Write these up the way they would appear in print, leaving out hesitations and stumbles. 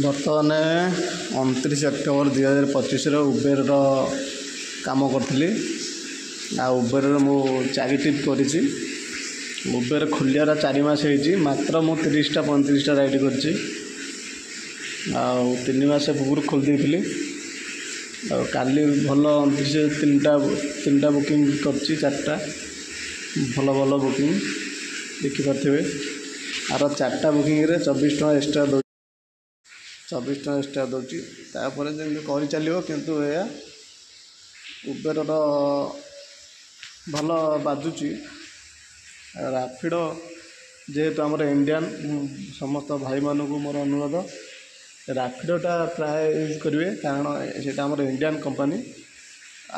बर्तमान 29 October 2025 Uber काम करी उबेर मु 4 ट्रिप करी उबेर खोलियार 4 मास मात्र मु 30टा 35टा राइड कर 3 मास पूर्व खोल दी काली भल 3टा बुकिंग कर 4टा भल भल बुकिंग देखिपे आर 4टा बुकिंग रे 24 टका एक्स्ट्रा 24 टका एक्स्ट्रा दूची तापर जमी कर चलो किंतु या उबेर भल बाजुची रैपिडो जेहेतु आमर इंडियन समस्त भाई मानक मोर अनुरोध रैपिडोटा प्राय यूज करेंगे कारण से आमर इंडियन कंपनी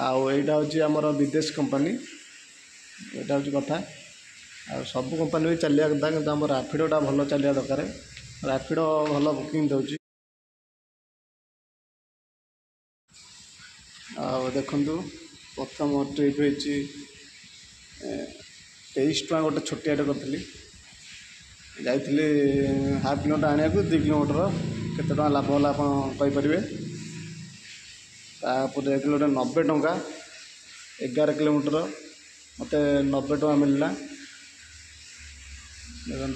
आईटा हूँ आमर विदेश कंपनी यहाँ हूँ कथा सब कंपनी भी चलिया कथा कि आम रैपिडोटा भल चलिया दरकार रैपिडो भल बुकिंग दूची देखु प्रथम ट्रिप हो 23 टका गोटे छोटियाटे करी जाइली हाफ किलोमीटर आने को 2 किलोमीटर केते टका लाभ होला आपरे तापर 1 किलोमीटर 90 टका 11 किलोमीटर मत 90 टका मिलला देखो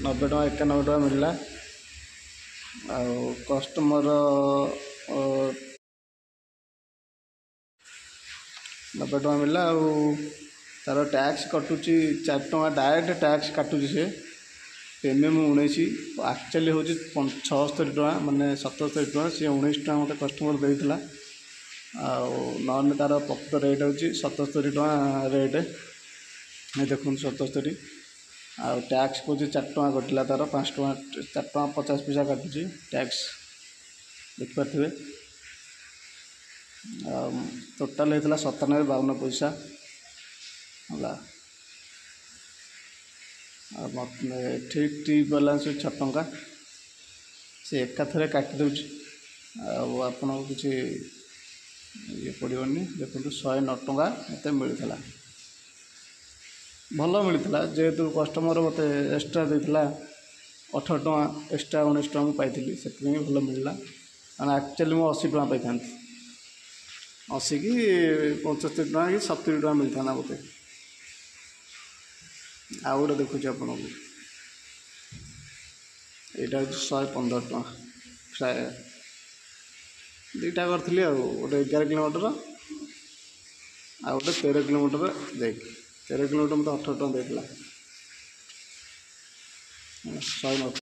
90 टका 91 टका मिलला कस्टमर 90 टका मिलला तार टैक्स कटुची 4 टका डायरेक्ट टैक्स काटुची से प्रीमियम 19 एक्चुअली हूँ 76 टका माने 77 टका सी 19 टका मत कस्टमर देता ना तार प्रकृत रेट हूँ 77 टका रेट देखो 77 टैक्स कौच 4 टका कटिला तार 5 टका 4 टका 50 पैसा काटुची टैक्स देखिपे टोटाल होता 97-52 पैसा है ठीक ट्रिप बालांस 6 टका से एकाथरे काटी दूँ आपन किसी ये पड़ोनी देखो 109 टका मत मिलता भल मिलता जेहेतु कस्टमर मत एक्स्ट्रा देता 18 टका एक्स्ट्रा 19 टका पाई से भल मिलला मैंने एक्चुअली मुझे 80 टका पाई 80 कि 75 टका कि 70 टका मिलता मत आउ गोटे देखुच आपको यहाँ हूँ 115 टका प्राय 2टा करी गोटे 11 किलोमीटर आ गोटे 13 किलोमीटर देख 13 किलोमीटर मत 18 टका देता 109।